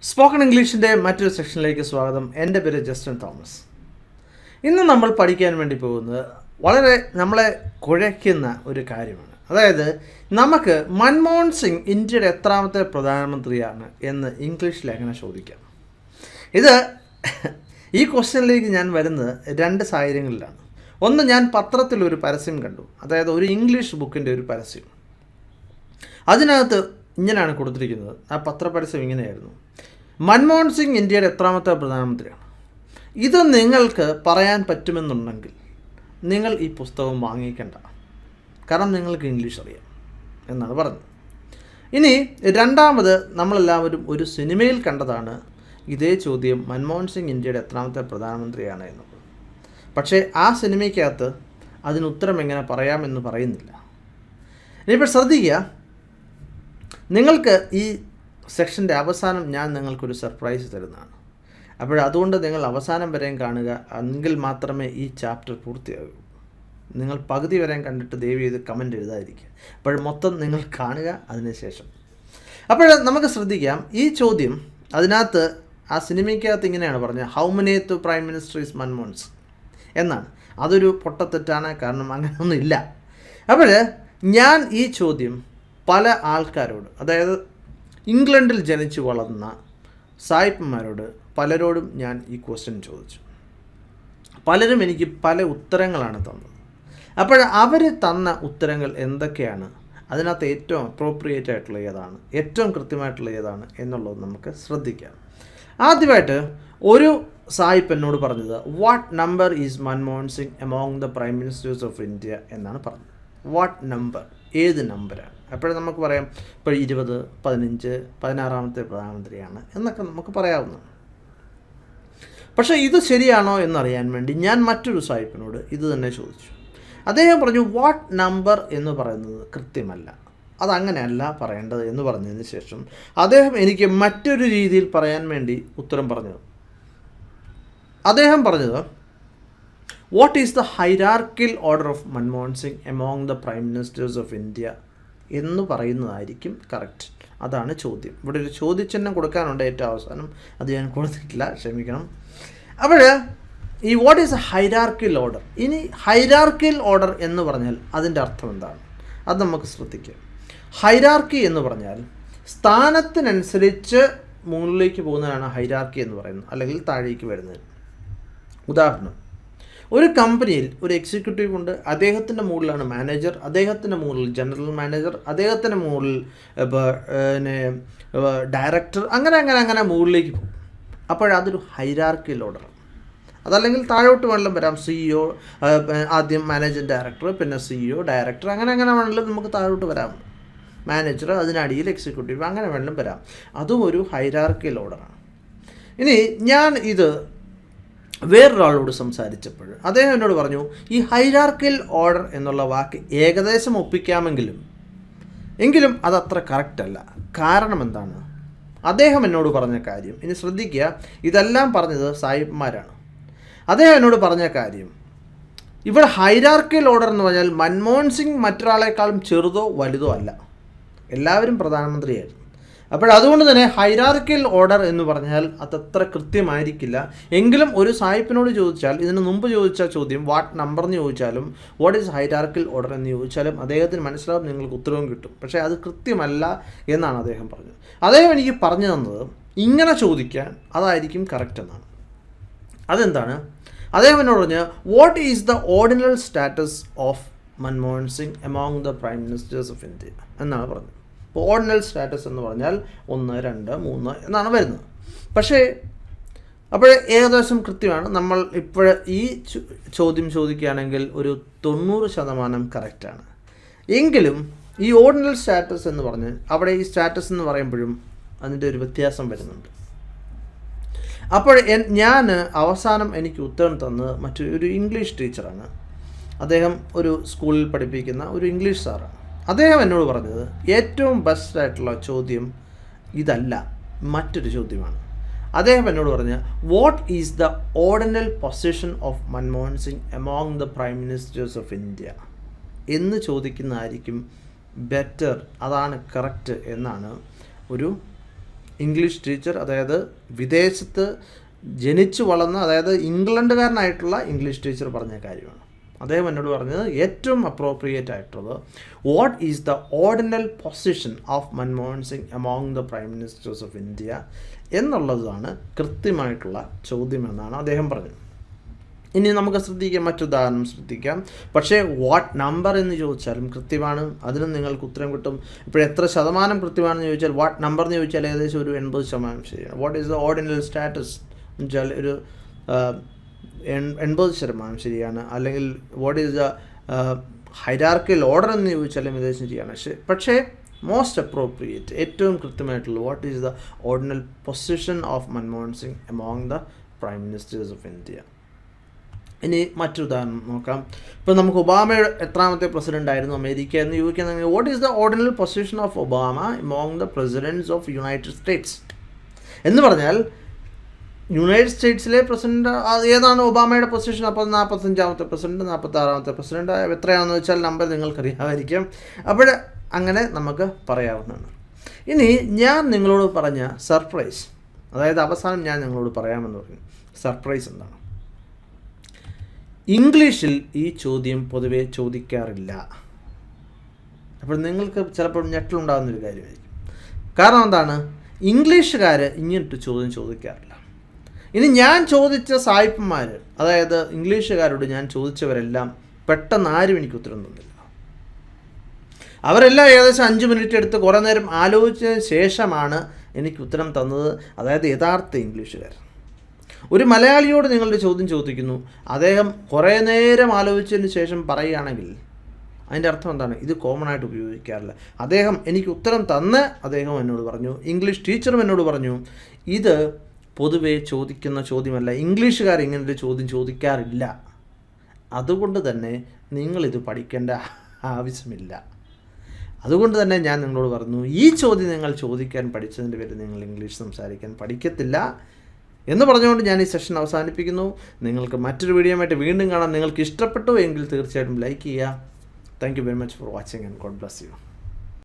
Spoken ഇംഗ്ലീഷിൻ്റെ മറ്റൊരു സെക്ഷനിലേക്ക് സ്വാഗതം. എൻ്റെ പേര് ജസ്റ്റിൻ തോമസ്. ഇന്ന് നമ്മൾ പഠിക്കാൻ വേണ്ടി പോകുന്നത് വളരെ നമ്മളെ കുഴയ്ക്കുന്ന ഒരു കാര്യമാണ്. അതായത് നമുക്ക് മൻമോഹൻ സിംഗ് ഇന്ത്യയുടെ എത്രാമത്തെ പ്രധാനമന്ത്രിയാണ് എന്ന് ഇംഗ്ലീഷിൽ എങ്ങനെ ചോദിക്കാം. ഇത് ഈ ക്വസ്റ്റ്യനിലേക്ക് ഞാൻ വരുന്നത് രണ്ട് സാഹചര്യങ്ങളിലാണ്. ഒന്ന്, ഞാൻ പത്രത്തിലൊരു പരസ്യം കണ്ടു. അതായത് ഒരു ഇംഗ്ലീഷ് ബുക്കിൻ്റെ ഒരു പരസ്യം. അതിനകത്ത് ഇങ്ങനെയാണ് കൊടുത്തിരിക്കുന്നത്. ആ പത്രപരസ്യം ഇങ്ങനെയായിരുന്നു: മൻമോഹൻ സിംഗ് ഇന്ത്യയുടെ എത്രാമത്തെ പ്രധാനമന്ത്രിയാണ്. ഇത് നിങ്ങൾക്ക് പറയാൻ പറ്റുമെന്നുണ്ടെങ്കിൽ നിങ്ങൾ ഈ പുസ്തകം വാങ്ങിക്കേണ്ട, കാരണം നിങ്ങൾക്ക് ഇംഗ്ലീഷ് അറിയാം എന്നാണ് പറഞ്ഞത്. ഇനി രണ്ടാമത്, നമ്മളെല്ലാവരും ഒരു സിനിമയിൽ കണ്ടതാണ് ഇതേ ചോദ്യം, മൻമോഹൻ സിംഗ് ഇന്ത്യയുടെ എത്രാമത്തെ പ്രധാനമന്ത്രിയാണ് എന്നുള്ളത്. പക്ഷേ ആ സിനിമയ്ക്കകത്ത് അതിനുത്തരം എങ്ങനെ പറയാമെന്ന് പറയുന്നില്ല. ഇനിയിപ്പോൾ ശ്രദ്ധിക്കുക, നിങ്ങൾക്ക് ഈ സെക്ഷൻ്റെ അവസാനം ഞാൻ നിങ്ങൾക്കൊരു സർപ്രൈസ് തരുന്നതാണ്. അതുകൊണ്ട് നിങ്ങൾ അവസാനം വരെയും കാണുക, എങ്കിൽ മാത്രമേ ഈ ചാപ്റ്റർ പൂർത്തിയാകൂ. നിങ്ങൾ പകുതി വരെയും കണ്ടിട്ട് ദയവ് ചെയ്ത് കമൻ്റ് എഴുതാതിരിക്കുക. മൊത്തം നിങ്ങൾ കാണുക അതിനുശേഷം. നമുക്ക് ശ്രദ്ധിക്കാം, ഈ ചോദ്യം അതിനകത്ത് ആ സിനിമയ്ക്കകത്ത് ഇങ്ങനെയാണ് പറഞ്ഞത്: how many to prime minister is Manmohan Singh എന്നാണ്. അതൊരു പൊട്ടത്തെറ്റാണ്, കാരണം അങ്ങനെയൊന്നും ഇല്ല. ഞാൻ ഈ ചോദ്യം പല ആൾക്കാരോട്, അതായത് ഇംഗ്ലണ്ടിൽ ജനിച്ചു വളർന്ന സായിപ്പന്മാരോട് പലരോടും ഞാൻ ഈ ക്വസ്റ്റ്യൻ ചോദിച്ചു. പലരും എനിക്ക് പല ഉത്തരങ്ങളാണ് തന്നത്. അവർ തന്ന ഉത്തരങ്ങൾ എന്തൊക്കെയാണ്, അതിനകത്ത് ഏറ്റവും അപ്രോപ്രിയേറ്റ് ആയിട്ടുള്ള ഏതാണ്, ഏറ്റവും കൃത്യമായിട്ടുള്ള ഏതാണ് എന്നുള്ളത് നമുക്ക് ശ്രദ്ധിക്കാം. ആദ്യമായിട്ട് ഒരു സായിപ്പ് എന്നോട് പറഞ്ഞത്, what number is Manmohan Singh among the prime ministers of India എന്നാണ് പറഞ്ഞത്. വാട്ട് നമ്പർ, ഏത് നമ്പറാണ്? നമുക്ക് പറയാം, ഇപ്പോൾ 20, 15, 16ാമത്തെ പ്രധാനമന്ത്രിയാണ് എന്നൊക്കെ നമുക്ക് പറയാവുന്നതാണ്. പക്ഷേ ഇത് ശരിയാണോ എന്നറിയാൻ വേണ്ടി ഞാൻ മറ്റൊരു സാഹിബിനോട് ഇത് തന്നെ ചോദിച്ചു. അദ്ദേഹം പറഞ്ഞു, വാട്ട് നമ്പർ എന്ന് പറയുന്നത് കൃത്യമല്ല, അതങ്ങനെയല്ല പറയേണ്ടത് എന്ന് പറഞ്ഞതിന് ശേഷം അദ്ദേഹം എനിക്ക് മറ്റൊരു രീതിയിൽ പറയാൻ വേണ്ടി ഉത്തരം പറഞ്ഞത്. അദ്ദേഹം പറഞ്ഞത്, what is the hierarchical order of Manmohan Singh among the prime ministers of India എന്ന് പറയുന്നതായിരിക്കും കറക്റ്റ്. അതാണ് ചോദ്യം. ഇവിടെ ഒരു ചോദ്യചിഹ്നം കൊടുക്കാനുണ്ട് ഏറ്റവും അവസാനം, അത് ഞാൻ കൊടുത്തിട്ടില്ല, ക്ഷമിക്കണം. ഈ വാട്ട് ഈസ് എ ഹൈറാർക്കിൽ ഓർഡർ, ഇനി ഹൈറാർക്കിൽ ഓർഡർ എന്ന് പറഞ്ഞാൽ അതിൻ്റെ അർത്ഥം എന്താണ്, അത് നമുക്ക് ശ്രദ്ധിക്കാം. ഹൈറാർക്കി എന്ന് പറഞ്ഞാൽ സ്ഥാനത്തിനനുസരിച്ച് മുകളിലേക്ക് പോകുന്നതാണ് ഹൈറാർക്കി എന്ന് പറയുന്നത്, അല്ലെങ്കിൽ താഴേക്ക് വരുന്നത്. ഉദാഹരണം, ഒരു കമ്പനിയിൽ ഒരു എക്സിക്യൂട്ടീവ് ഉണ്ട്, അദ്ദേഹത്തിൻ്റെ മുകളിലാണ് മാനേജർ, അദ്ദേഹത്തിൻ്റെ മുകളിൽ ജനറൽ മാനേജർ, അദ്ദേഹത്തിൻ്റെ മുകളിൽ ഡയറക്ടർ, അങ്ങനെ മുകളിലേക്ക് പോകും. അതൊരു ഹൈറാർക്കിൽ ഓർഡറാണ്. അതല്ലെങ്കിൽ താഴോട്ട് വേണമെങ്കിലും വരാം, CEO, ആദ്യം മാനേജിങ് ഡയറക്ടർ, പിന്നെ CEO, ഡയറക്ടർ, അങ്ങനെ വേണമെങ്കിലും നമുക്ക് താഴോട്ട് വരാം. മാനേജർ, അതിനടിയിൽ എക്സിക്യൂട്ടീവ്, അങ്ങനെ വേണമെങ്കിലും വരാം. അതും ഒരു ഹൈറാർക്കിൽ ഓർഡറാണ്. ഇനി ഞാൻ ഇത് വേറൊരാളോട് സംസാരിച്ചപ്പോൾ അദ്ദേഹം എന്നോട് പറഞ്ഞു, ഈ ഹൈറാർക്കിൽ ഓർഡർ എന്നുള്ള വാക്ക് ഏകദേശം ഒപ്പിക്കാമെങ്കിലും അതത്ര കറക്റ്റല്ല. കാരണം എന്താണ്? അദ്ദേഹം എന്നോട് പറഞ്ഞ കാര്യം, ഇനി ശ്രദ്ധിക്കുക, ഇതെല്ലാം പറഞ്ഞത് സാഹിബ്മാരാണ്. അദ്ദേഹം എന്നോട് പറഞ്ഞ കാര്യം, ഇവിടെ ഹൈറാർക്കിൽ ഓർഡർ എന്ന് പറഞ്ഞാൽ മൻമോഹൻ സിംഗ് മറ്റൊരാളെക്കാളും ചെറുതോ വലുതോ അല്ല, എല്ലാവരും പ്രധാനമന്ത്രിയായിരുന്നു. അതുകൊണ്ട് തന്നെ ഹൈറാർക്കിൽ ഓർഡർ എന്ന് പറഞ്ഞാൽ അതത്ര കൃത്യമായിരിക്കില്ല. എങ്കിലും ഒരു സാഹിബിനോട് ചോദിച്ചാൽ, ഇതിന് മുമ്പ് ചോദിച്ച ചോദ്യം വാട്ട് നമ്പർ എന്ന് ചോദിച്ചാലും വാട്ട് ഈസ് ഹൈറാർക്കിൽ ഓർഡർ എന്ന് ചോദിച്ചാലും അദ്ദേഹത്തിന് മനസ്സിലാവും, നിങ്ങൾക്ക് ഉത്തരവും കിട്ടും. പക്ഷേ അത് കൃത്യമല്ല എന്നാണ് അദ്ദേഹം പറഞ്ഞത്. അദ്ദേഹം എനിക്ക് പറഞ്ഞു തന്നത് ഇങ്ങനെ ചോദിക്കാൻ അതായിരിക്കും കറക്റ്റ് എന്നാണ്. അതെന്താണ്? അദ്ദേഹം എന്നോട് പറഞ്ഞ്, what is the ordinal status of Manmohan Singh among the prime ministers of India എന്നാണ് പറഞ്ഞത്. ഓർഡിനൽ സ്റ്റാറ്റസ് എന്ന് പറഞ്ഞാൽ 1, 2, 3 എന്നാണ് വരുന്നത്. പക്ഷേ ഏകദേശം കൃത്യമാണ്. നമ്മൾ ഈ ചോദ്യം ചോദിക്കുകയാണെങ്കിൽ ഒരു 90% കറക്റ്റാണ്. എങ്കിലും ഈ ഓർഡിനൽ സ്റ്റാറ്റസ് എന്ന് പറഞ്ഞ് ഈ സ്റ്റാറ്റസ് എന്ന് പറയുമ്പോഴും അതിൻ്റെ ഒരു വ്യത്യാസം വരുന്നുണ്ട്. ഞാൻ അവസാനം എനിക്ക് ഉത്തരം തന്നത് മറ്റൊരു ഇംഗ്ലീഷ് ടീച്ചറാണ്. അദ്ദേഹം ഒരു സ്കൂളിൽ പഠിപ്പിക്കുന്ന ഒരു ഇംഗ്ലീഷ് സാറാണ്. അദ്ദേഹം എന്നോട് പറഞ്ഞത് ഏറ്റവും ബെസ്റ്റായിട്ടുള്ള ചോദ്യം ഇതല്ല, മറ്റൊരു ചോദ്യമാണ്. അദ്ദേഹം എന്നോട് പറഞ്ഞ, what is the ordinal position of Manmohan Singh among the prime ministers of India എന്ന് ചോദിക്കുന്നതായിരിക്കും ബെറ്റർ, അതാണ് കറക്റ്റ് എന്നാണ് ഒരു ഇംഗ്ലീഷ് ടീച്ചർ, അതായത് വിദേശത്ത് ജനിച്ചു വളർന്ന, അതായത് ഇംഗ്ലണ്ടുകാരനായിട്ടുള്ള ഇംഗ്ലീഷ് ടീച്ചർ പറഞ്ഞ കാര്യമാണ്. അദ്ദേഹം എന്നോട് പറഞ്ഞത് ഏറ്റവും അപ്രോപ്രിയേറ്റ് ആയിട്ടുള്ളത് what is the ordinal position of Manmohan Singh among the prime ministers of India എന്നുള്ളതാണ് കൃത്യമായിട്ടുള്ള ചോദ്യമെന്നാണ് അദ്ദേഹം പറഞ്ഞത്. ഇനി നമുക്ക് ശ്രദ്ധിക്കാം, മറ്റുദാഹരണം ശ്രദ്ധിക്കാം. പക്ഷേ വാട്ട് നമ്പർ എന്ന് ചോദിച്ചാലും കൃത്യമാണ്, അതിനും നിങ്ങൾക്ക് ഉത്തരം കിട്ടും. ഇപ്പോൾ എത്ര ശതമാനം കൃത്യമാണെന്ന് ചോദിച്ചാൽ, വാട്ട് നമ്പർ എന്ന് ചോദിച്ചാൽ ഏകദേശം ഒരു 80% ശരിയാണ്. What is the ordinal status എന്ന് വെച്ചാൽ ഒരു 80% ശരിയാണ്. അല്ലെങ്കിൽ what is the hierarchical order എന്ന് ചോദിച്ചാലും ഏകദേശം ശരിയാണ്. പക്ഷേ മോസ്റ്റ് അപ്രോപ്രിയേറ്റ്, ഏറ്റവും കൃത്യമായിട്ടുള്ള what is the ordinal position of Manmohan Singh among the prime ministers of India. ഇനി മറ്റൊരു ഉദാഹരണം നോക്കാം. ഇപ്പോൾ നമുക്ക് ഒബാമയുടെ എത്രാമത്തെ പ്രസിഡൻ്റ് ആയിരുന്നു അമേരിക്ക എന്ന് ചോദിക്കുകയാണെങ്കിൽ what is the ordinal position of Obama among the presidents of United States എന്ന് പറഞ്ഞാൽ യുണൈറ്റഡ് സ്റ്റേറ്റ്സിലെ പ്രസിഡന്റ് ഏതാണ് ഒബാമയുടെ പൊസിഷൻ. അപ്പോൾ 45ാമത്തെ പ്രസിഡന്റ്, 46ാമത്തെ പ്രസിഡന്റ്, എത്രയാണെന്ന് വെച്ചാൽ നമ്പർ നിങ്ങൾക്കറിയാമായിരിക്കും. അപ്പോൾ അങ്ങനെ നമുക്ക് പറയാവുന്നതാണ്. ഇനി ഞാൻ നിങ്ങളോട് പറഞ്ഞ സർപ്രൈസ്, അതായത് അവസാനം ഞാൻ നിങ്ങളോട് പറയാമെന്ന് പറഞ്ഞു സർപ്രൈസ് എന്താണ്. ഇംഗ്ലീഷിൽ ഈ ചോദ്യം പൊതുവെ ചോദിക്കാറില്ല. അപ്പോൾ നിങ്ങൾക്ക് ചിലപ്പോൾ ഞെട്ടലുണ്ടാകുന്നൊരു കാര്യമായിരിക്കും. കാരണം എന്താണ്, ഇംഗ്ലീഷുകാർ ഇങ്ങനൊരു ചോദ്യം ചോദിക്കാറില്ല. ഇനി ഞാൻ ചോദിച്ച സായിപ്പന്മാർ, അതായത് ഇംഗ്ലീഷുകാരോട് ഞാൻ ചോദിച്ചവരെല്ലാം പെട്ടെന്ന് ആരും എനിക്ക് ഉത്തരം തന്നില്ല. അവരെല്ലാം ഏകദേശം 5 മിനിറ്റ് എടുത്ത് കുറേ നേരം ആലോചിച്ചതിന് ശേഷമാണ് എനിക്ക് ഉത്തരം തന്നത്. അതായത് യഥാർത്ഥ ഇംഗ്ലീഷുകാർ. ഒരു മലയാളിയോട് നിങ്ങളുടെ ചോദ്യം ചോദിക്കുന്നു, അദ്ദേഹം കുറേ നേരം ആലോചിച്ചതിന് ശേഷം പറയുകയാണെങ്കിൽ അതിൻ്റെ അർത്ഥം എന്താണ്, ഇത് കോമൺ ആയിട്ട് ഉപയോഗിക്കാറില്ല. അദ്ദേഹം എനിക്ക് ഉത്തരം തന്ന് അദ്ദേഹം എന്നോട് പറഞ്ഞു, ഇംഗ്ലീഷ് ടീച്ചറും എന്നോട് പറഞ്ഞു, ഇത് പൊതുവെ ചോദിക്കുന്ന ചോദ്യമല്ല, ഇംഗ്ലീഷുകാർ ഇങ്ങനൊരു ചോദ്യം ചോദിക്കാറില്ല, അതുകൊണ്ട് തന്നെ നിങ്ങളിത് പഠിക്കേണ്ട ആവശ്യമില്ല. അതുകൊണ്ട് തന്നെ ഞാൻ നിങ്ങളോട് പറഞ്ഞു, ഈ ചോദ്യം നിങ്ങൾ ചോദിക്കാൻ പഠിച്ചതിൻ്റെ പേരിൽ നിങ്ങൾ ഇംഗ്ലീഷ് സംസാരിക്കാൻ പഠിക്കത്തില്ല എന്ന് പറഞ്ഞുകൊണ്ട് ഞാൻ ഈ സെഷൻ അവസാനിപ്പിക്കുന്നു. നിങ്ങൾക്ക് മറ്റൊരു വീഡിയോയുമായിട്ട് വീണ്ടും കാണാം. നിങ്ങൾക്ക് ഇഷ്ടപ്പെട്ടു എങ്കിൽ തീർച്ചയായിട്ടും ലൈക്ക് ചെയ്യുക. Thank you very much for watching and God bless you.